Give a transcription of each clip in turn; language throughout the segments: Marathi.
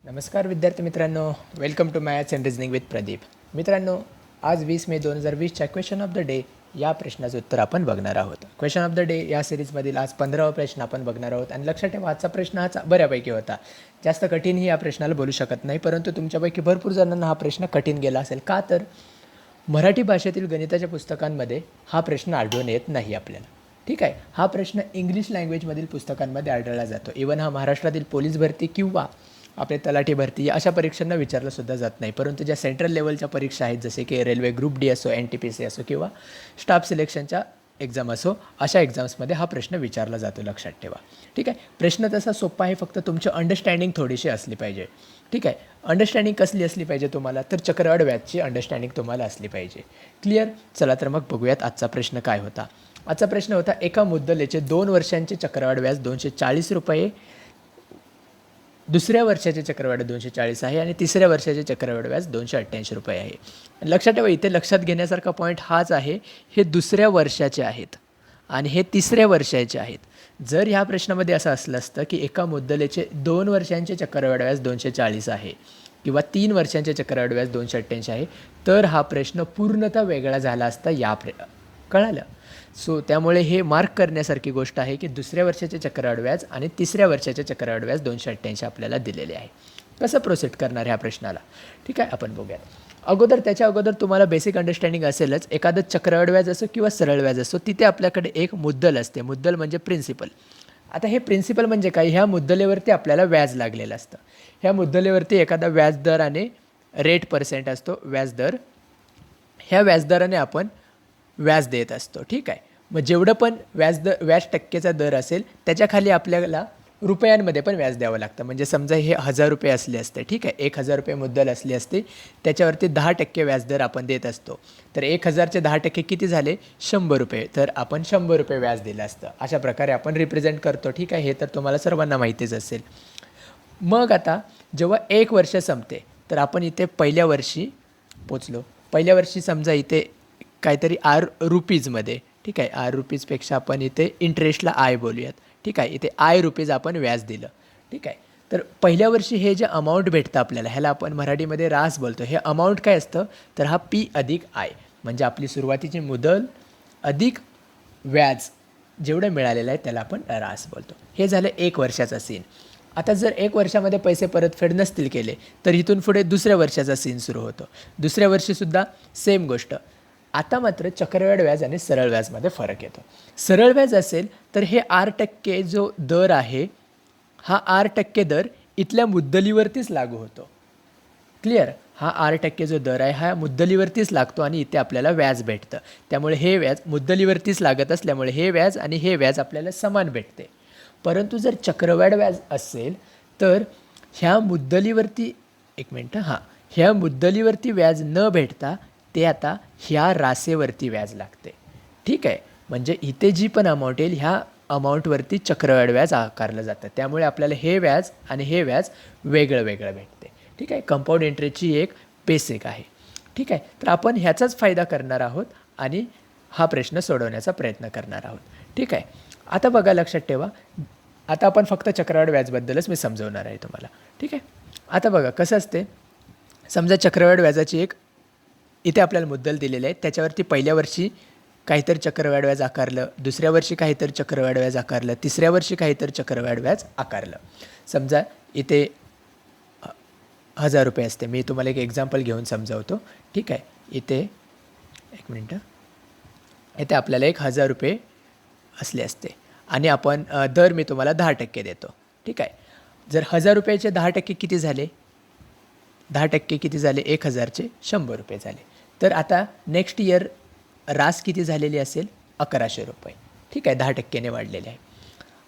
नमस्कार विद्यार्थी मित्रांनो, welcome to maths and reasoning with Pradeep. मित्रांनो, आज 20 मे 2020च्या क्वेश्चन ऑफ द डे या प्रश्नाचं उत्तर आपण बघणार आहोत. क्वेश्चन ऑफ द डे या सिरीजमधील आज 15वा प्रश्न आपण बघणार आहोत. आणि लक्षात ठेवा, आजचा प्रश्न हा बऱ्यापैकी होता. जास्त कठीणही या प्रश्नाला बोलू शकत नाही, परंतु तुमच्यापैकी भरपूर जणांना हा प्रश्न कठीण गेला असेल. का तर मराठी भाषेतील गणिताच्या पुस्तकांमध्ये हा प्रश्न आढळून येत नाही आपल्याला. ठीक आहे, हा प्रश्न इंग्लिश लँग्वेजमधील पुस्तकांमध्ये आढळला जातो. इवन हा महाराष्ट्रातील पोलीस भरती किंवा आपले तलाठी भरती अशा परीक्षांना विचारलासुद्धा जात नाही. परंतु ज्या सेंट्रल लेवलच्या परीक्षा आहेत, जसे की रेल्वे ग्रुप डी असो, NTPC असो किंवा स्टाफ सिलेक्शनच्या एक्झाम असो, अशा एक्झाम्समध्ये हा प्रश्न विचारला जातो. लक्षात ठेवा. ठीक आहे, प्रश्न तसा सोपा आहे, फक्त तुमची अंडरस्टँडिंग थोडीशी असली पाहिजे. ठीक आहे, अंडरस्टँडिंग कसली असली पाहिजे तुम्हाला, तर चक्रवाढ व्याजची अंडरस्टँडिंग तुम्हाला असली पाहिजे. क्लिअर. चला तर मग बघूयात आजचा प्रश्न काय होता. आजचा प्रश्न होता, एका मुद्दलेचे 2 वर्षांचे चक्रवाढ व्याज 240 रुपये, दुसऱ्या वर्षाचे चक्रवाढ 240 आहे आणि तिसऱ्या वर्षाचे चक्रवाढ व्याज 288 रुपये आहे. लक्षात ठेवा, इथे लक्षात घेण्यासारखा पॉईंट हाच आहे, हे दुसऱ्या वर्षाचे आहेत आणि हे तिसऱ्या वर्षाचे आहेत. जर ह्या प्रश्नामध्ये असं असलं असतं की एका मुद्दलेचे 2 वर्षांचे चक्रवाढ व्याज 240 आहे किंवा 3 वर्षांचे चक्रवाढ व्याज 288 आहे, तर हा प्रश्न पूर्णतः वेगळा झाला असता. कळालं. सो त्यामुळे हे मार्क करण्यासारखी गोष्ट आहे की दुसऱ्या वर्षाचे चक्रवाढ व्याज आणि तिसऱ्या वर्षाचे चक्रवाढ व्याज 288 आपल्याला दिलेले आहे. कसं प्रोसीड करणार ह्या प्रश्नाला, ठीक आहे, आपण बघूयात. त्याच्या अगोदर तुम्हाला बेसिक अंडरस्टँडिंग असेलच. एखादं चक्रवाढ व्याज असो किंवा सरळ व्याज असो, तिथे आपल्याकडे एक मुद्दल असते. मुद्दल म्हणजे प्रिन्सिपल. आता हे प्रिन्सिपल म्हणजे काय, ह्या मुद्दलेवरती आपल्याला व्याज लागलेलं असतं. ह्या मुद्दलेवरती एखादा व्याजदर आणि रेट पर्सेंट असतो व्याजदर. ह्या व्याजदराने आपण व्याज देत असतो. ठीक आहे, मग जेवढं पण व्याज टक्केचा दर असेल त्याच्याखाली आपल्याला रुपयांमध्ये पण व्याज द्यावं लागतं. म्हणजे समजा हे 1000 रुपये असले असते, ठीक आहे, 1000 रुपये मुद्दल असली असते, त्याच्यावरती 10% व्याजदर आपण देत असतो. तर 1000चे 10% किती झाले, 100 रुपये. तर आपण 100 रुपये व्याज दिलं असतं. अशा प्रकारे आपण रिप्रेझेंट करतो. ठीक आहे, हे तर तुम्हाला सर्वांना माहितीच असेल. मग आता जेव्हा 1 वर्ष संपते, तर आपण इथे पहिल्या वर्षी पोचलो. पहिल्या वर्षी समजा इथे काहीतरी रुपीजमध्ये, ठीक आहे, रुपीजपेक्षा आपण इथे इंटरेस्टला बोलूयात. ठीक आहे, इथे रुपीज आपण व्याज दिलं. ठीक आहे, तर पहिल्या वर्षी हे जे अमाऊंट भेटतं आपल्याला, ह्याला आपण मराठीमध्ये रास बोलतो. हे अमाऊंट काय असतं, तर हा P अधिक I, म्हणजे आपली सुरुवातीची मुदल अधिक व्याज जेवढं मिळालेलं आहे त्याला आपण रास बोलतो. हे झालं 1 वर्षाचा सीन. आता जर 1 वर्षामध्ये पैसे परतफेड नसतील केले, तर इथून पुढे दुसऱ्या वर्षाचा सीन सुरू होतो. दुसऱ्या वर्षीसुद्धा सेम गोष्ट. आता मात्र चक्रवाढ व्याज आणि सरळ व्याजमध्ये फरक येतो. सरळ व्याज असेल तर हे 8% जो दर आहे, हा 8% दर इथल्या मुद्दलीवरतीच लागू होतो. क्लिअर. हा 8% जो दर आहे हा मुद्दलीवरतीच लागतो आणि इथे आपल्याला व्याज भेटतं. त्यामुळे हे व्याज मुद्दलीवरतीच लागत असल्यामुळे हे व्याज आणि हे व्याज आपल्याला समान भेटते. परंतु जर चक्रवाढ व्याज असेल तर ह्या मुद्दलीवरती ह्या मुद्दलीवरती व्याज न भेटता ते आता ह्या रासेवरती व्याज लागते. ठीक आहे, म्हणजे इथे जी पण अमाऊंट येईल ह्या अमाऊंटवरती चक्रवाढ व्याज आकारलं जातं. त्यामुळे आपल्याला हे व्याज आणि हे व्याज वेगळं वेगळं भेटते. ठीक आहे, कंपाऊंड इंटरेस्टची एक बेसिक आहे. ठीक आहे, तर आपण ह्याचाच फायदा करणार आहोत आणि हा प्रश्न सोडवण्याचा प्रयत्न करणार आहोत. ठीक आहे, आता बघा, लक्षात ठेवा, आता आपण फक्त चक्रवाढ व्याजबद्दलच मी समजवणार आहे तुम्हाला. ठीक आहे, आता बघा कसं असते. समजा चक्रवाढ व्याजाची एक इथे आपल्याला मुद्दल दिलेलं आहे, त्याच्यावरती पहिल्या वर्षी काहीतरी चक्रवाढ व्याज आकारलं, दुसऱ्या वर्षी काहीतरी चक्रवाढ व्याज आकारलं, तिसऱ्या वर्षी काहीतरी चक्रवाढ व्याज आकारलं. समजा इथे 1000 रुपये असते. मी तुम्हाला एक एक्झाम्पल घेऊन समजावतो. ठीक आहे, इथे इथे आपल्याला 1000 रुपये असले असते आणि आपण दर मी तुम्हाला 10% देतो. ठीक आहे, जर 1000 रुपयाचे 10% किती झाले, 10% किती झाले, 1000चे 100 रुपये झाले. तर आता नेक्स्ट इयर रास किती झालेली असेल, 1100 रुपये. ठीक आहे, 10%ने वाढलेले आहे.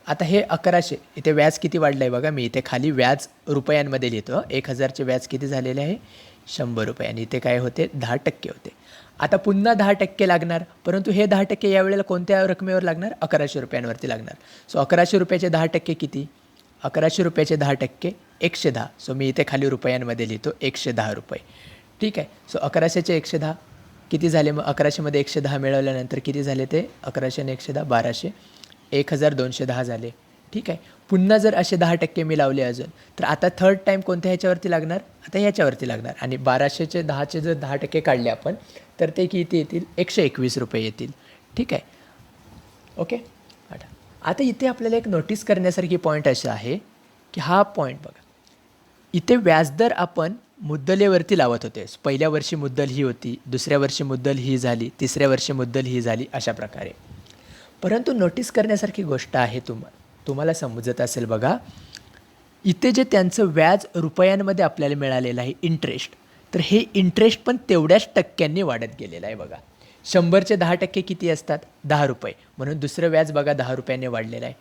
आता हे 1100, इथे व्याज किती वाढलं आहे बघा, मी इथे खाली व्याज रुपयांमध्ये लिहितो. 1000चे व्याज किती झालेले आहे, 100 रुपये, आणि इथे काय होते, 10% होते. आता पुन्हा 10% लागणार, परंतु हे 10% यावेळेला कोणत्या रकमेवर लागणार, 1100 रुपयांवरती लागणार. सो 1100 रुपयाचे 10% किती, 1100 रुपयाचे 10% 110. सो मी इथे खाली रुपयांमध्ये लिहितो 110 रुपये. ठीक आहे, सो 1100चे 110 किती झाले, मग 1100मध्ये 110 मिळवल्यानंतर किती झाले ते, 1100 ने 110 1200, 1210 झाले. ठीक आहे. पुन्हा जर असे 10% मी लावले अजून, तर आता थर्ड टाईम कोणत्या ह्याच्यावरती लागणार, आता ह्याच्यावरती लागणार. आणि 1200चे 10चे जर 10% काढले आपण, तर ते किती येतील, 121 रुपये येतील. ठीक आहे. ओके. आता इथे आपल्याला एक नोटीस करण्यासारखी पॉईंट असा आहे की हा पॉईंट बघा, इथे व्याजदर आपण मुद्दलेवरती लावत होते. पहिल्या वर्षी मुद्दल ही होती, दुसऱ्या वर्षी मुद्दल ही झाली, तिसऱ्या वर्षी मुद्दल ही झाली, अशा प्रकारे. परंतु नोटीस करण्यासारखी गोष्ट आहे, तुम्हाला समजत असेल बघा, इथे जे त्यांचं व्याज रुपयांमध्ये आपल्याला मिळालेलं आहे इंटरेस्ट, तर हे इंटरेस्ट पण तेवढ्याच टक्क्यांनी वाढत गेलेलं आहे बघा. 100चे 10% किती असतात, 10 रुपये, म्हणून दुसरं व्याज बघा 10 रुपयांनी वाढलेलं आहे.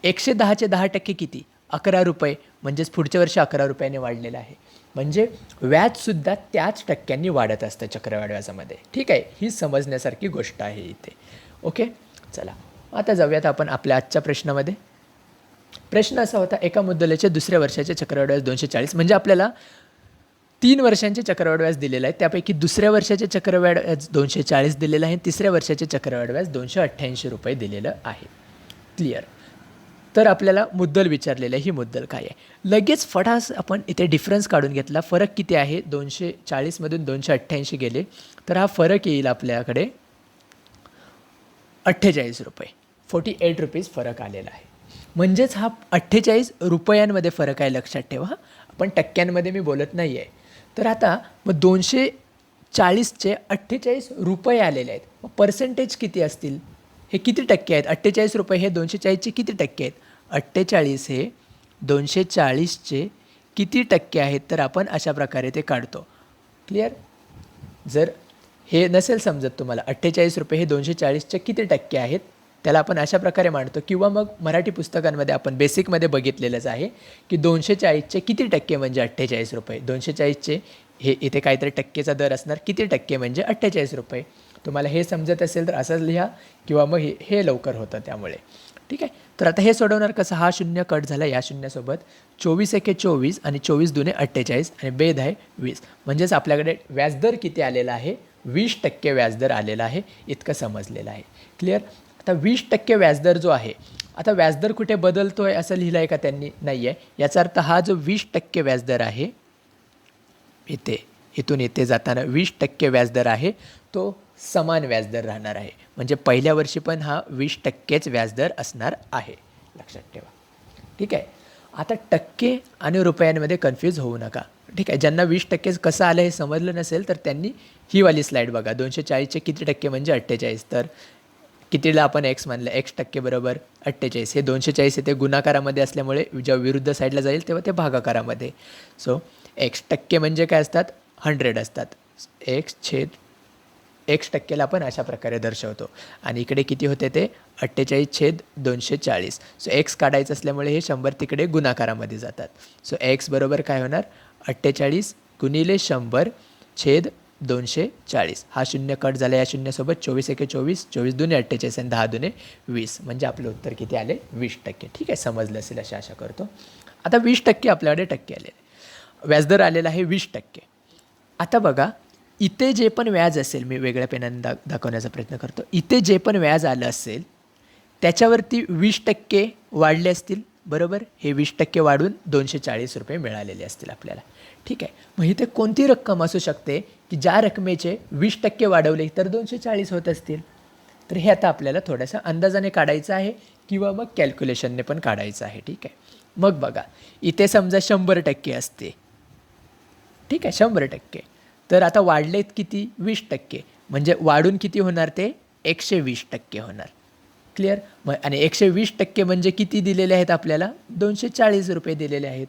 110चे 10% किती, 11 रुपये, म्हणजेच पुढच्या वर्षी 11 रुपयाने वाढलेलं आहे. म्हणजे व्याजसुद्धा त्याच टक्क्यांनी वाढत असतं चक्रवाढ व्याजामध्ये. ठीक आहे, ही समजण्यासारखी गोष्ट आहे इथे. ओके, चला आता जाऊयात आपण आपल्या आजच्या प्रश्नामध्ये. प्रश्न असा होता, एका मुद्दलाचे दुसऱ्या वर्षाचे चक्रवाढ व्याज 240, म्हणजे आपल्याला 3 वर्षांचे चक्रवाढ व्याज दिलेलं आहे. त्यापैकी दुसऱ्या वर्षाचे चक्रवाढ व्याज 240 दिलेलं आहे, तिसऱ्या वर्षाचे चक्रवाढ व्याज 288 रुपये दिलेलं आहे. क्लिअर. तर आपल्याला मुद्दल विचारलेलं आहे, ही मुद्दल काय आहे. लगेच फटास आपण इथे डिफरन्स काढून घेतला. फरक किती आहे, 240मधून 288 गेले, तर हा फरक येईल आपल्याकडे 48 रुपये, 48 रुपीज फरक आलेला आहे. म्हणजेच हा 48 रुपयांमध्ये फरक आहे, लक्षात ठेवा. आपण टक्क्यांमध्ये मी बोलत नाही आहे. तर आता मग 240चे 48 रुपये आलेले आहेत, मग पर्सेंटेज किती असतील, हे किती टक्के आहेत. 48 रुपये हे 240चे किती टक्के आहेत, 48 हे 240चे किती टक्के आहेत, तर आपण अशा प्रकारे ते काढतो. क्लिअर. जर हे नसेल समजत तुम्हाला, 48 रुपये हे 240चे किती टक्के आहेत, त्याला आपण अशा प्रकारे मांडतो. किंवा मग मराठी पुस्तकांमध्ये आपण बेसिकमध्ये बघितलेलंच आहे की 240चे किती टक्के म्हणजे 48 रुपये. 240चे हे इथे काहीतरी टक्केचा दर असणार, किती टक्के म्हणजे 48 रुपये. तुम्हाला हे समजत असेल तर असंच लिहा, किंवा मग हे लवकर होतं त्यामुळे. ठीक आहे. तर आता हे सोडवणार कसं, हा शून्य कट झाला या शून्यासोबत, 24 एके 24 आणि 24 दुने 48 आणि बेद आहे 20. म्हणजेच आपल्याकडे व्याजदर किती आलेला आहे, 20% व्याजदर आलेला आहे, इतकं समजलेलं आहे. क्लिअर. आता 20% व्याजदर जो आहे, आता व्याजदर कुठे बदलतो आहे असं लिहिलं आहे का त्यांनी, नाही आहे. याचा अर्थ हा जो 20% व्याजदर आहे, इथून इथे जाताना 20% व्याजदर आहे, तो समान व्याजदर राहणार आहे. म्हणजे पहिल्या वर्षी पण हा 20%च व्याजदर असणार आहे, लक्षात ठेवा. ठीक आहे. आता टक्के आणि रुपयांमध्ये कन्फ्यूज होऊ नका. ठीक आहे. ज्यांना 20% कसं आलं हे समजलं नसेल तर त्यांनी ही वाली स्लाईड बघा. 240चे किती टक्के म्हणजे 48, तर कितीला आपण एक्स मानलं, एक्स टक्के बरोबर 48. हे 240 येते गुणाकारामध्ये असल्यामुळे जेव्हा विरुद्ध साईडला जाईल तेव्हा ते भागाकारामध्ये. सो एक्स टक्के म्हणजे काय असतात, 100 असतात. एक्स टक्केला आपण अशा प्रकारे दर्शवतो. आणि इकडे किती होते ते 48/240. सो एक्स काढायचं असल्यामुळे हे 100 तिकडे गुणाकारामध्ये जातात. सो एक्स बरोबर काय होणार, 48 गुणिले 100/240. हा शून्य कट झाला या शून्यासोबत. 24 एके 24, 24 दुने 48 आणि 10 दुने 20. म्हणजे आपलं उत्तर किती आले, 20%. ठीक आहे, समजलं असेल अशी आशा करतो. आता 20% आपल्याकडे टक्के आले, व्याजदर आलेला आहे 20%. आता बघा, इथे जे पण व्याज असेल, मी वेगळ्या पेनाने दाखवण्याचा प्रयत्न करतो. इथे जे पण व्याज आलं असेल त्याच्यावरती 20% वाढले असतील, बरोबर. हे 20% वाढून 240 रुपये मिळालेले असतील आपल्याला. ठीक आहे. मग इथे कोणती रक्कम असू शकते की ज्या रकमेचे 20% वाढवले तर 240 होत असतील. तर हे आता आपल्याला थोड्याशा अंदाजाने काढायचं आहे, किंवा मग कॅल्क्युलेशनने पण काढायचं आहे. ठीक आहे. मग बघा, इथे समजा 100% असते. ठीक आहे, 100%. तर आता वाढलेत किती, 20%. म्हणजे वाढून किती होणार, ते 120% होणार. क्लिअर. मग आणि 120% म्हणजे किती दिलेले आहेत आपल्याला, 240 रुपये दिलेले आहेत.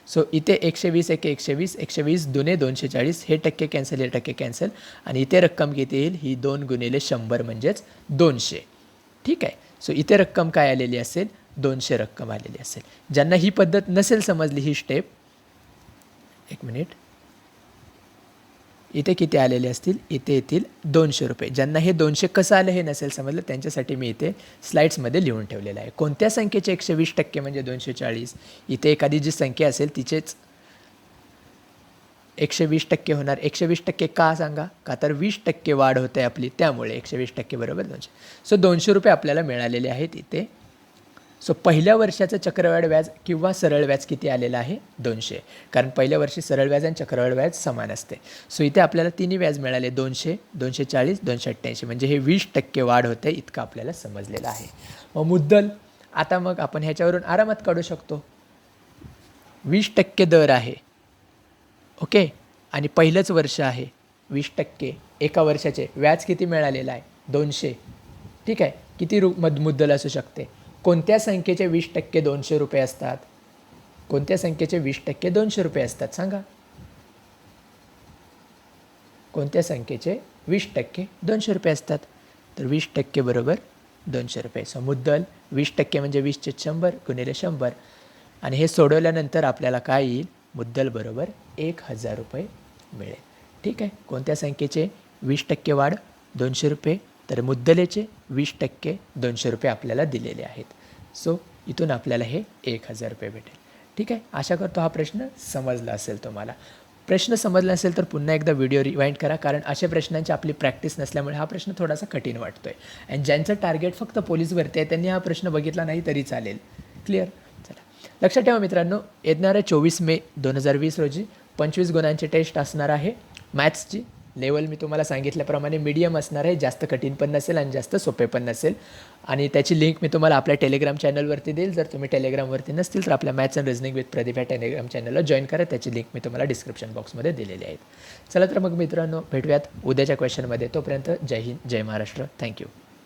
सो इथे 120 एके 120, 120 दुने 240, हे टक्के कॅन्सल, हे टक्के कॅन्सल. आणि इथे रक्कम किती येईल, ही 2 गुणिले 100 म्हणजेच 200. ठीक आहे. सो इथे रक्कम काय आलेली असेल, 200 रक्कम आलेली असेल. ज्यांना ही पद्धत नसेल समजली, ही स्टेप, एक मिनिट, इथे किती आलेले असतील, इथे येतील 200 रुपये. ज्यांना हे 200 कसं आलं हे नसेल समजलं, त्यांच्यासाठी मी इथे स्लाईड्समध्ये लिहून ठेवलेलं आहे. कोणत्या संख्येचे 120% म्हणजे 240, इथे एखादी जी संख्या असेल तिचेच 120% होणार. 120% का सांगा, का तर 20% वाढ होते आपली, त्यामुळे 120% बरोबर 200. सो 200 रुपये आपल्याला मिळालेले आहेत इथे. सो पहिल्या वर्षाचं चक्रवाढ व्याज किंवा सरळ व्याज किती आलेलं आहे 200, कारण पहिल्या वर्षी सरळ व्याज आणि चक्रवाढ व्याज समान असते. सो इथे आपल्याला तिन्ही व्याज मिळाले 200, 240, 288, म्हणजे हे 20% वाढ होते इतकं आपल्याला समजलेलं आहे. मग मुद्दल आता मग आपण ह्याच्यावरून आरामात काढू शकतो. 20% दर आहे, ओके, आणि पहिलंच वर्ष आहे. 20% एका वर्षाचे व्याज किती मिळालेलं आहे 200. ठीक आहे, किती मुद्दल असू शकते? कोणत्या संख्येचे 20% 200 रुपये असतात? कोणत्या संख्येचे 20% 200 रुपये असतात सांगा? कोणत्या संख्येचे 20% 200 रुपये असतात? तर 20% बरोबर 200 रुपये. सो मुद्दल 20% म्हणजे 20 चे 100 गुणिले 100, आणि हे सोडवल्यानंतर आपल्याला काय येईल? मुद्दल बरोबर 1000 रुपये मिळेल. ठीक आहे, कोणत्या संख्येचे 20% वाढ 200 रुपये, तर मुद्दलेचे 20% 200 रुपये आपल्याला दिलेले आहेत. सो इथून आपल्याला हे 1000 रुपये भेटेल. ठीक आहे, आशा करतो हा प्रश्न समजला असेल तुम्हाला. प्रश्न समजला असेल तर पुन्हा एकदा व्हिडिओ रिवाइंड करा, कारण अशा प्रश्नांची आपली प्रॅक्टिस नसल्यामुळे हा प्रश्न थोडासा कठीण वाटतो आहे. आणि ज्यांचं टार्गेट फक्त पोलीस भरती आहे त्यांनी हा प्रश्न बघितला नाही तरी चालेल. क्लिअर? चला, लक्षात ठेवा मित्रांनो, येणाऱ्या 24 मे 2020 रोजी 25 गुणांची टेस्ट असणार आहे. मॅथ्सची लेवल मी तुम्हाला सांगितल्याप्रमाणे मीडियम असणार आहे, जास्त कठीण पण नसेल आणि जास्त सोपे पण नसेल. आणि त्याची लिंक मी तुम्हाला आपल्या टेलिग्राम चॅनलवरती देईल. जर तुम्ही टेलिग्रामवरती नसतील तर आपल्या maths and reasoning with Pradeep या टेलिग्राम चॅनलला जॉईन करा. त्याची लिंक मी तुम्हाला डिस्क्रिप्शन बॉक्समध्ये दिलेली आहे. चला तर मग मित्रांनो, भेटूयात उद्याच्या क्वेश्चनमध्ये. तोपर्यंत जय हिंद, जय महाराष्ट्र. थँक्यू.